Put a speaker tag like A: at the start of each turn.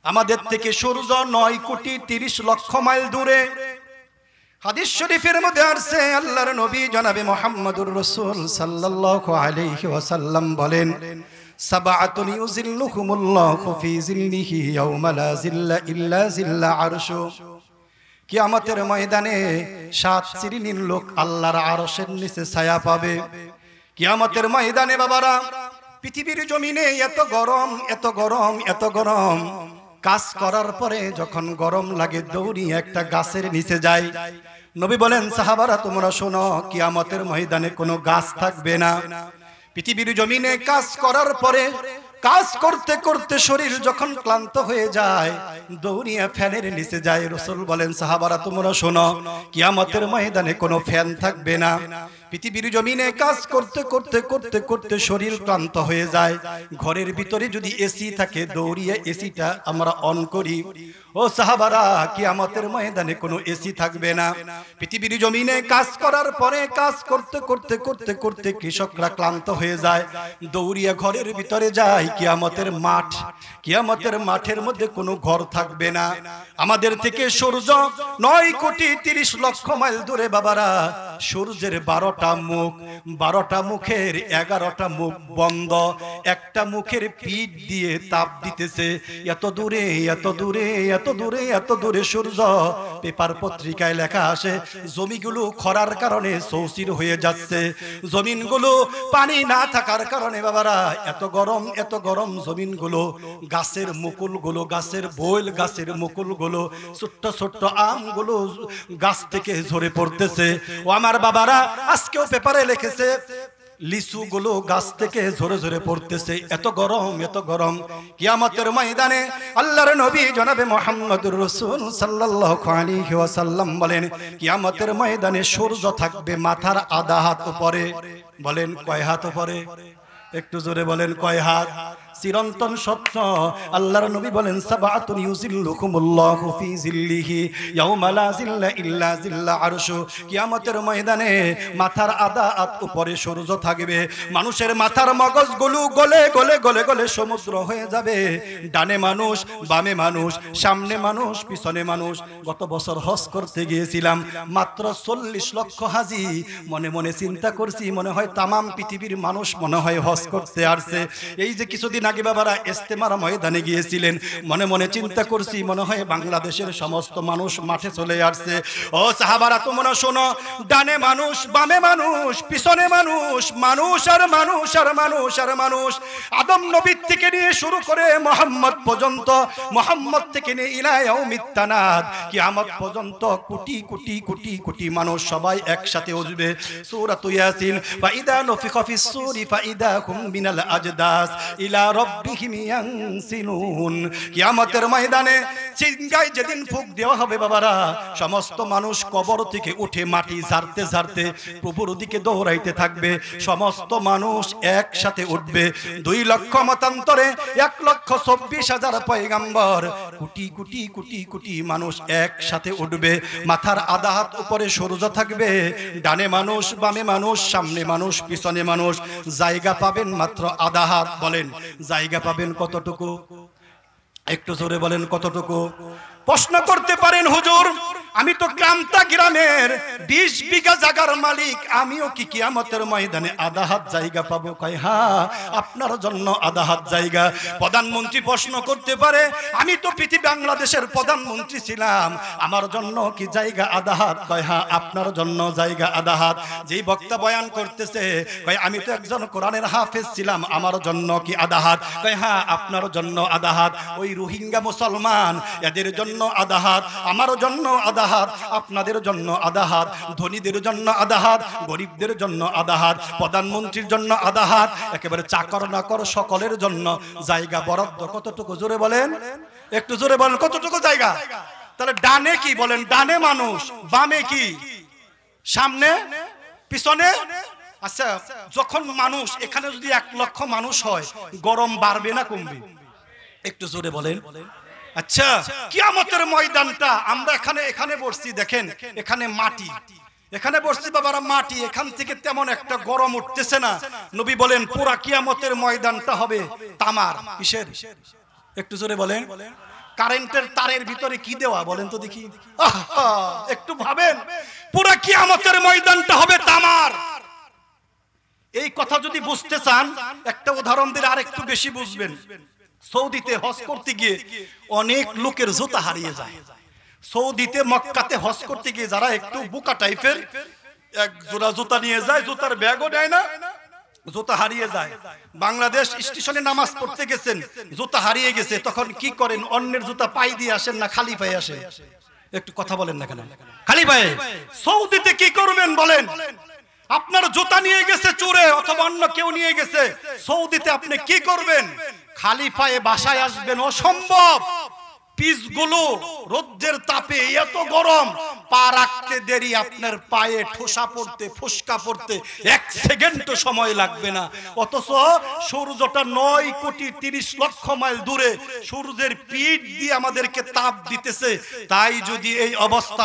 A: আমাদের থেকে সূর্য 9,30,00,000 মাইল দূরে। হাদিস শরীফের মধ্যে আসছে আল্লাহর নবী জনাবে মুহাম্মদুর রাসূল সাল্লাল্লাহু আলাইহি ওয়াসাল্লাম বলেন, সাবআতুন ইউযিল্লুহুমুল্লাহু ফি যিল্লিহি ইয়াওমা লা যিল্লা ইল্লা যিল্লা আরশু। কিয়ামতের ময়দানে 7 শ্রেণীর লোক আল্লাহর আরশের নিচে ছায়া পাবে। কিয়ামতের ময়দানে বাবারা, পৃথিবীর জমিনে এত গরম, এত গরম, এত গরম। কাজ করার পরে যখন গরম লাগে দৌড়িয়ে একটা গাছের নিচে যায়। নবী বলেন, সাহাবারা তোমরা শোনো, কিয়ামতের ময়দানে কোনো গাছ থাকবে না। পৃথিবীর জমিনে কাজ করার পরে কাজ করতে করতে শরীর যখন ক্লান্ত হয়ে যায় দৌড়িয়ে ফ্যানের নিচে যায়। রাসূল বলেন, সাহাবারা তোমরা শোনো, কিয়ামতের ময়দানে কোনো ফ্যান থাকবে না। পৃথিবীর জমিনে কাজ করতে করতে করতে করতে শরীর ক্লান্ত হয়ে যায়, ঘরের ভিতরে যদি এসি থাকে দৌড়িয়ে এসিটা আমরা অন করি। ও সাহাবারা, কিয়ামতের ময়দানে কোনো এসি থাকবে না। পৃথিবীর জমিনে কাজ করার পরে কাজ করতে করতে করতে করতে কৃষকরা ক্লান্ত হয়ে যায়, দৌড়িয়ে ঘরের ভিতরে যায়। কিয়ামতের মাঠের মধ্যে কোনো ঘর থাকবে না। আমাদের থেকে সূর্য 9,30,00,000 মাইল দূরে বাবারা। সূর্যের 12টা মুখ, 12টা মুখের 11টা মুখ বন্ধ। একটা মুখের পিঠ দিয়ে তাপ দিতেছে। এত দূরে, এত দূরে, এত দূরে, এত দূরে সূর্য। পেপার পত্রিকায় লেখা আসে, জমিগুলো খরার কারণে চৌচির হয়ে যাচ্ছে। জমিনগুলো পানি না থাকার কারণে বাবারা এত গরম, এত গরম। জমিনগুলো, গাছের মুকুলগুলো, গাছের বৈল, গাছের মুকুলগুলো, ছোট্ট ছোট্ট আমগুলো গাছ থেকে ঝরে পড়তেছে। ও আমার বাবারা, আজকেও পেপারে লিখেছে লিচুগুলো গাছ থেকে ঝরে ঝরে পড়তেছে। এত গরম, এত গরম। কিয়ামতের ময়দানে আল্লাহর নবী জনাবে মুহাম্মদুর রাসূল সাল্লাল্লাহু আলাইহি ওয়াসাল্লাম বলেন, কিয়ামতের ময়দানে সূর্য থাকবে মাথার আধা হাত উপরে। বলেন কয় হাত উপরে? একটু জোরে বলেন কয় হাত? চিরন্তন সত্য। আল্লাহর নবী বলেন, সাবআতুন ইউযিল্লুকুমুল্লাহু ফি যিল্লিহি ইয়াওমা লা যিল্লা ইল্লা যিল্লা আরশু। কিয়ামতের ময়দানে মাথার আধা হাত উপরে সূর্য থাকবে। মানুষের মাথার মগজগুলো গলে গলে গলে গলে সমুদ্র হয়ে যাবে। ডানে মানুষ, বামে মানুষ, সামনে মানুষ, পিছনে মানুষ। গত বছর হজ করতে গিয়েছিলাম, মাত্র 40 লক্ষ হাজি। মনে মনে চিন্তা করছি, মনে হয় তামাম পৃথিবীর মানুষ মনে হয় হজ করতে আসছে। এই যে কিছুদিন আগে বাবারা ইস্তেমার ময়দানে গিয়েছিলেন, মনে মনে চিন্তা করছি, মনে হয় বাংলাদেশের সমস্ত মানুষ মাঠে চলে আসছে। ও সাহাবারা তোমরা শোনো, ডানে মানুষ, বামে মানুষ, পিছনে মানুষ, মানুষ আর মানুষ আর মানুষ আর মানুষ। আদম নবী থেকে নিয়ে শুরু করে মুহাম্মদ পর্যন্ত, মুহাম্মদ থেকে নিয়ে ইলা ইয়াউমিত তানাদ, কিয়ামত পর্যন্ত কোটি কোটি কোটি কোটি মানুষ সবাই একসাথে উঠবে। সূরাত ইয়াসিন, ফাইদা নুফিখা ফিস সূরি ফাইদা হুম মিনাল আজদাস ইলা রাব্বিহিম ইয়ানসিলুন। কিয়ামতের ময়দানে চিঙ্গায় যেদিন ফুঁক দেওয়া হবে বাবারা, সমস্ত মানুষ কবর থেকে উঠে মাটি ঝাড়তে ঝাড়তে প্রভুর দিকে দৌড়াইতে থাকবে। সমস্ত মানুষ একসাথে উঠবে। 2 লক্ষ মতান্তরে 1,24,000 পয়গম্বর, কোটি কোটি কোটি কোটি মানুষ একসাথে উঠবে। মাথার আধা হাত উপরে সূর্য থাকবে। ডানে মানুষ, বামে মানুষ, সামনে মানুষ, পিছনে মানুষ। জায়গা পাবেন মাত্র আধা হাত। বলেন জায়গা পাবেন কতটুকু? একটু জোরে বলেন কতটুকু? প্রশ্ন করতে পারেন, হুজুর আমি তো কামতা গ্রামের 20 বিঘা জায়গার মালিক, আমিও কি কিয়ামতের ময়দানে আধা হাত জায়গা পাবো? কয় হ্যাঁ, আপনার জন্য আধা হাত জায়গা। প্রধানমন্ত্রী প্রশ্ন করতে পারে, আমি তো পৃথিবী বাংলাদেশের প্রধানমন্ত্রী ছিলাম, আমার জন্য কি জায়গা আধা হাত? কয় হ্যাঁ, আপনার জন্য জায়গা আধা হাত। যেই বক্তা বয়ান করতেছে কয়, আমি তো একজন কোরআনের হাফেজ ছিলাম, আমার জন্য কি আধা হাত? কয় হ্যাঁ, আপনার জন্য আধা হাত। ওই রোহিঙ্গা মুসলমান, এদের জন্য আধা হাত, আমার জন্য আধা হাত, আপনাদের জন্য আধা হাত, ধনীদের জন্য আধা হাত, গরিবদের জন্য আধা হাত, প্রধানমন্ত্রীর জন্য আধা হাত, একেবারে চাকর নাকর সকলের জন্য জায়গা বরাদ্দ। কতটুকু জোরে বলেন? একটু জোরে বলেন কতটুকু জায়গা? তাহলে ডানে কি বলেন? ডানে মানুষ, বামে কি? সামনে, পিছনে। আচ্ছা, যখন মানুষ এখানে যদি 1 লক্ষ মানুষ হয়, গরম বাড়বে না কমবে? একটু জোরে বলেন। আচ্ছা, কিয়ামতের ময়দানটা আমরা এখানে বসছি, দেখেন এখানে মাটি, এখানে বসছি বাবারা মাটি, এখান থেকে তেমন একটা গরম উঠতেছে না। নবী বলেন পুরা কিয়ামতের ময়দানটা হবে তামার। কিসের? একটু জোরে বলেন। কারেন্টের তারের ভিতরে কি দেওয়া বলেন তো দেখি, একটু ভাবেন, পুরো কিয়ামতের ময়দানটা হবে তামার। এই কথা যদি বুঝতে চান একটা উদাহরণ দিলে আর একটু বেশি বুঝবেন। সৌদিতে হজ করতে গিয়ে অনেক লোকের জুতা হারিয়ে যায়। সৌদিতে মক্কাতে হজ করতে গিয়ে যারা একটু বোকা টাইপের, এক জোড়া জুতা নিয়ে যায়, জুতার ব্যাগও নেয় না, জুতা হারিয়ে যায়। বাংলাদেশ স্টেশনে নামাজ পড়তে গেছেন, জুতা হারিয়ে গেছে, তখন কি করেন? অন্যের জুতা পাই দিয়ে আসেন না খালি পায়ে আসে? একটু কথা বলেন না কেন? খালি পায়ে। সৌদিতে কি করবেন বলেন? আপনার জুতা নিয়ে গেছে চোরে অথবা অন্য কেউ নিয়ে গেছে, সৌদিতে আপনি কি করবেন? খালি পায়ে বাসায় আসবেন? অসম্ভব। পিচগুলো রোদ্রের তাপে এত গরম, পা রাখতে দেরি, আপনার পায়ে ঠোসা পড়তে, ফুসকা পড়তে 1 সেকেন্ডও সময় লাগবে না। অথচ সূর্যটা 9,30,00,000 মাইল দূরে, সূর্যের পিঠ দিয়ে আমাদেরকে তাপ দিতেছে। তাই যদি এই অবস্থা